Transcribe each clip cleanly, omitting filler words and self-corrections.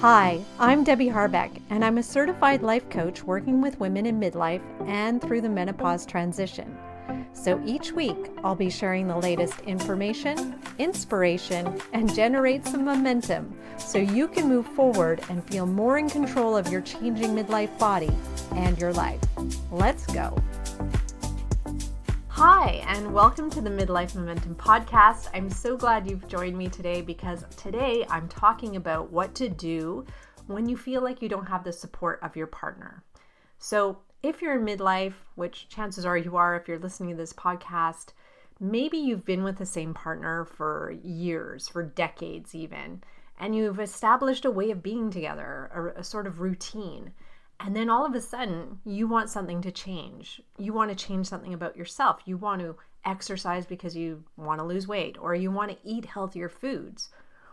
Hi, I'm Debbie Harbeck, and I'm a certified life coach working with women in midlife and through the menopause transition. So each week, I'll be sharing the latest information, inspiration, and generate some momentum so you can move forward and feel more in control of your changing midlife body and your life. Let's go. Hi, and welcome to the Midlife Momentum Podcast. I'm so glad you've joined me today because today I'm talking about what to do when you feel like you don't have the support of your partner. So if you're in midlife, which chances are you are if you're listening to this podcast, maybe you've been with the same partner for years, for decades even, and you've established a way of being together, a sort of routine. And then all of a sudden, you want something to change. You want to change something about yourself. You want to exercise because you want to lose weight, or you want to eat healthier foods,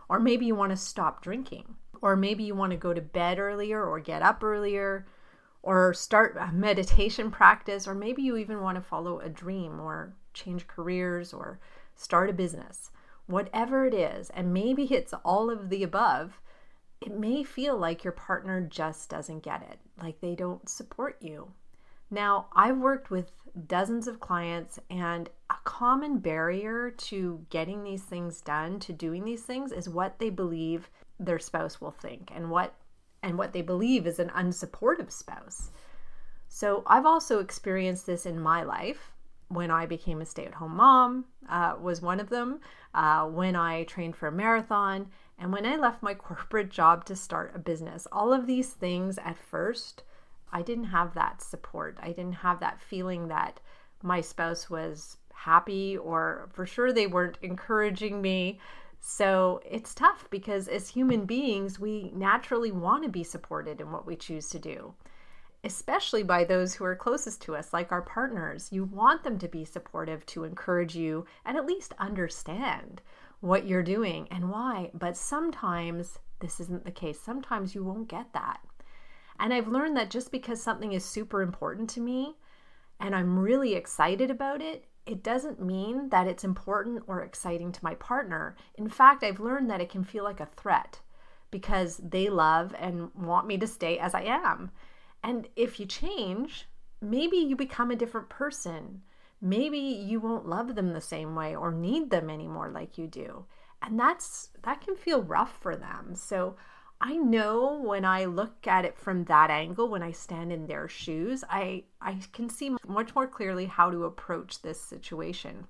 or maybe you want to stop drinking, or maybe you want to go to bed earlier or get up earlier, or start a meditation practice, or maybe you even want to follow a dream or change careers or start a business. Whatever it is, and maybe it's all of the above, it may feel like your partner just doesn't get it, like they don't support you. Now, I've worked with dozens of clients, and a common barrier to getting these things done, to doing these things, is what they believe their spouse will think and what they believe is an unsupportive spouse. So I've also experienced this in my life. When I became a stay-at-home mom was one of them, when I trained for a marathon, and when I left my corporate job to start a business. All of these things at first, I didn't have that support. I didn't have that feeling that my spouse was happy, or for sure they weren't encouraging me. So it's tough because as human beings, we naturally want to be supported in what we choose to do, especially by those who are closest to us, like our partners. You want them to be supportive, to encourage you, and at least understand what you're doing and why. But sometimes this isn't the case. Sometimes you won't get that. And I've learned that just because something is super important to me and I'm really excited about it, it doesn't mean that it's important or exciting to my partner. In fact, I've learned that it can feel like a threat because they love and want me to stay as I am. And if you change, maybe you become a different person. Maybe you won't love them the same way or need them anymore like you do. And that can feel rough for them. So I know when I look at it from that angle, when I stand in their shoes, I can see much more clearly how to approach this situation.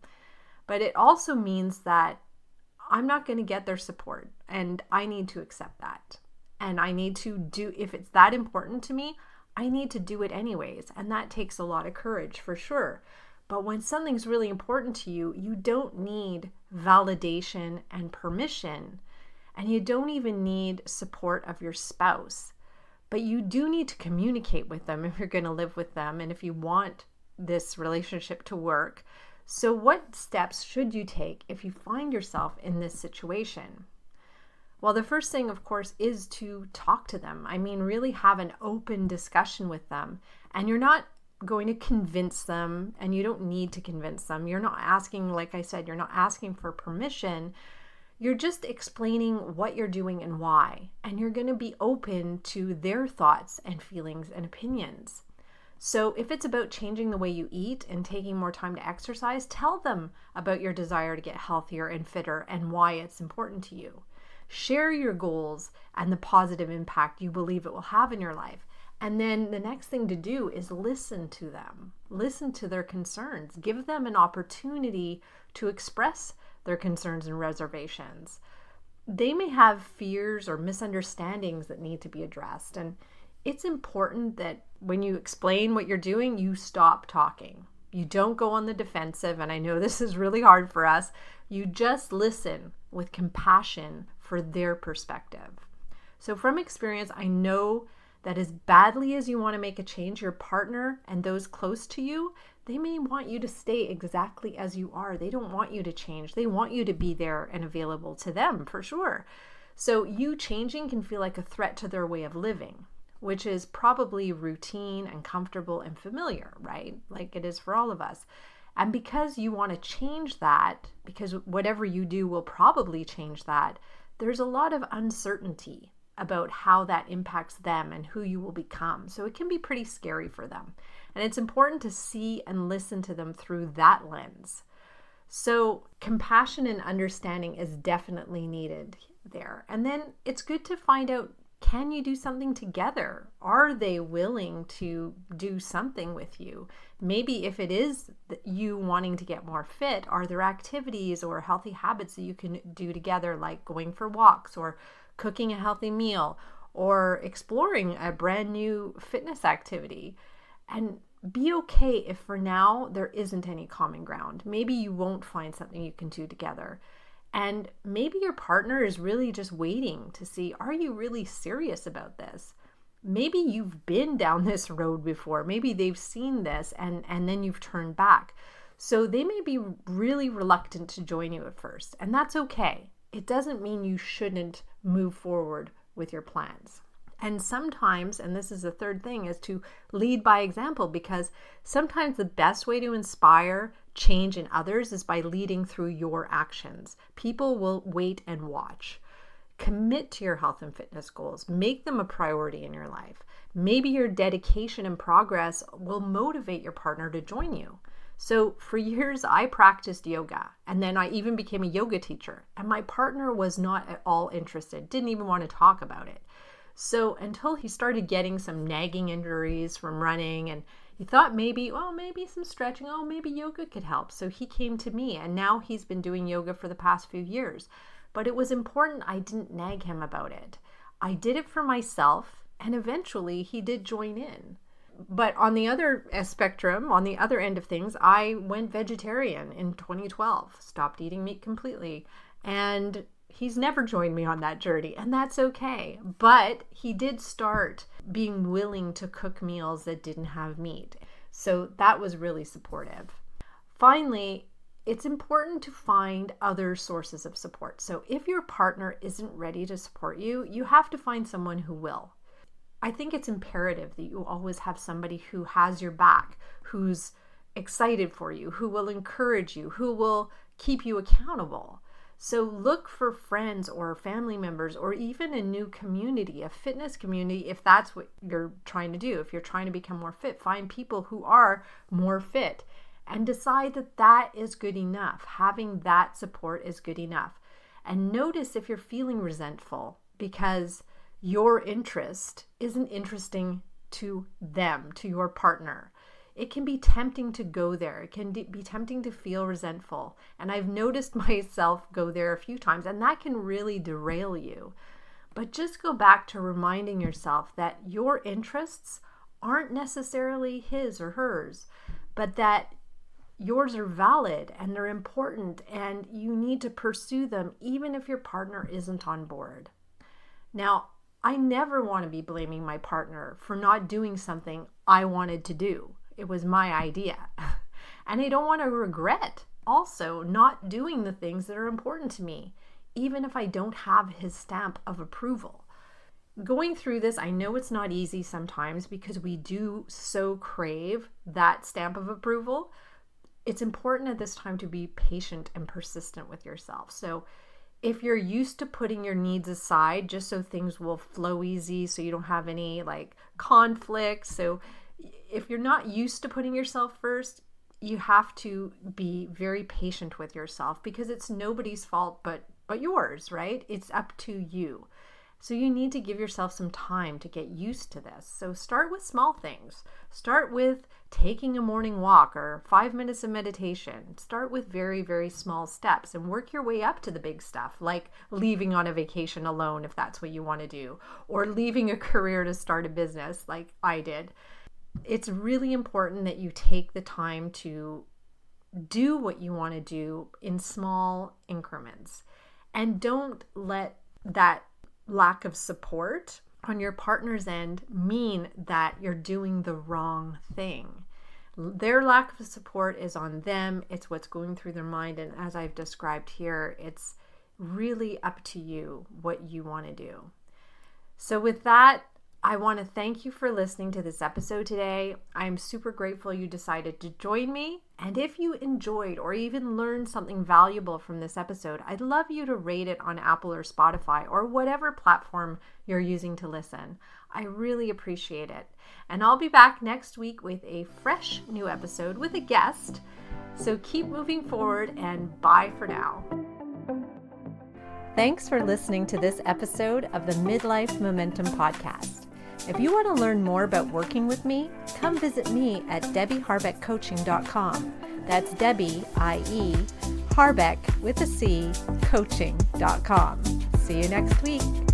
But it also means that I'm not going to get their support, and I need to accept that. And I need to do, if it's that important to me, I need to do it anyways. And that takes a lot of courage for sure. But when something's really important to you, you don't need validation and permission, and you don't even need support of your spouse. But you do need to communicate with them if you're going to live with them and if you want this relationship to work. So what steps should you take if you find yourself in this situation? Well, the first thing, of course, is to talk to them. I mean, really have an open discussion with them. And you're not going to convince them, and you don't need to convince them. You're not asking, like I said, you're not asking for permission. You're just explaining what you're doing and why. And you're going to be open to their thoughts and feelings and opinions. So if it's about changing the way you eat and taking more time to exercise, tell them about your desire to get healthier and fitter and why it's important to you. Share your goals and the positive impact you believe it will have in your life. And then the next thing to do is listen to them. Listen to their concerns. Give them an opportunity to express their concerns and reservations. They may have fears or misunderstandings that need to be addressed. And it's important that when you explain what you're doing, you stop talking. You don't go on the defensive. And I know this is really hard for us. You just listen with compassion for their perspective. So from experience, I know that as badly as you want to make a change, your partner and those close to you, they may want you to stay exactly as you are. They don't want you to change. They want you to be there and available to them for sure. So you changing can feel like a threat to their way of living, which is probably routine and comfortable and familiar, right? Like it is for all of us. And because you want to change that, because whatever you do will probably change that, there's a lot of uncertainty about how that impacts them and who you will become. So it can be pretty scary for them. And it's important to see and listen to them through that lens. So compassion and understanding is definitely needed there. And then it's good to find out, can you do something together? Are they willing to do something with you? Maybe if it is you wanting to get more fit, are there activities or healthy habits that you can do together, like going for walks or cooking a healthy meal or exploring a brand new fitness activity? And be okay if for now there isn't any common ground. Maybe you won't find something you can do together. And maybe your partner is really just waiting to see, are you really serious about this? Maybe you've been down this road before. Maybe they've seen this and then you've turned back. So they may be really reluctant to join you at first. And that's okay. It doesn't mean you shouldn't move forward with your plans. And sometimes, and this is the third thing, is to lead by example, because sometimes the best way to inspire change in others is by leading through your actions. People will wait and watch. Commit to your health and fitness goals. Make them a priority in your life. Maybe your dedication and progress will motivate your partner to join you. So for years, I practiced yoga, and then I even became a yoga teacher, and my partner was not at all interested, didn't even want to talk about it. So until he started getting some nagging injuries from running, and he thought maybe some stretching, maybe yoga could help. So he came to me, and now he's been doing yoga for the past few years. But it was important I didn't nag him about it. I did it for myself, and eventually he did join in. But on the other spectrum, on the other end of things, I went vegetarian in 2012, stopped eating meat completely, and he's never joined me on that journey, and that's okay. But he did start being willing to cook meals that didn't have meat. So that was really supportive. Finally, it's important to find other sources of support. So if your partner isn't ready to support you, you have to find someone who will. I think it's imperative that you always have somebody who has your back, who's excited for you, who will encourage you, who will keep you accountable. So look for friends or family members, or even a new community, a fitness community, if that's what you're trying to do. If you're trying to become more fit, find people who are more fit and decide that that is good enough. Having that support is good enough. And notice if you're feeling resentful because your interest isn't interesting to them, to your partner. It can be tempting to go there. It can be tempting to feel resentful. And I've noticed myself go there a few times, and that can really derail you. But just go back to reminding yourself that your interests aren't necessarily his or hers, but that yours are valid and they're important, and you need to pursue them even if your partner isn't on board. Now, I never want to be blaming my partner for not doing something I wanted to do. It was my idea. And I don't want to regret also not doing the things that are important to me, even if I don't have his stamp of approval. Going through this, I know it's not easy sometimes because we do so crave that stamp of approval. It's important at this time to be patient and persistent with yourself. So if you're used to putting your needs aside just so things will flow easy, so you don't have any conflicts. So if you're not used to putting yourself first, you have to be very patient with yourself, because it's nobody's fault but yours, right? It's up to you. So you need to give yourself some time to get used to this. So start with small things. Start with taking a morning walk or 5 minutes of meditation. Start with very, very small steps and work your way up to the big stuff, like leaving on a vacation alone if that's what you want to do, or leaving a career to start a business like I did. It's really important that you take the time to do what you want to do in small increments, and don't let that lack of support on your partner's end mean that you're doing the wrong thing. Their lack of support is on them. It's what's going through their mind. And as I've described here, it's really up to you what you want to do. So with that, I want to thank you for listening to this episode today. I'm super grateful you decided to join me. And if you enjoyed or even learned something valuable from this episode, I'd love you to rate it on Apple or Spotify or whatever platform you're using to listen. I really appreciate it. And I'll be back next week with a fresh new episode with a guest. So keep moving forward and bye for now. Thanks for listening to this episode of the Midlife Momentum Podcast. If you want to learn more about working with me, come visit me at debbieharbeckcoaching.com. That's Debbie, I-E, Harbeck with a C, coaching.com. See you next week.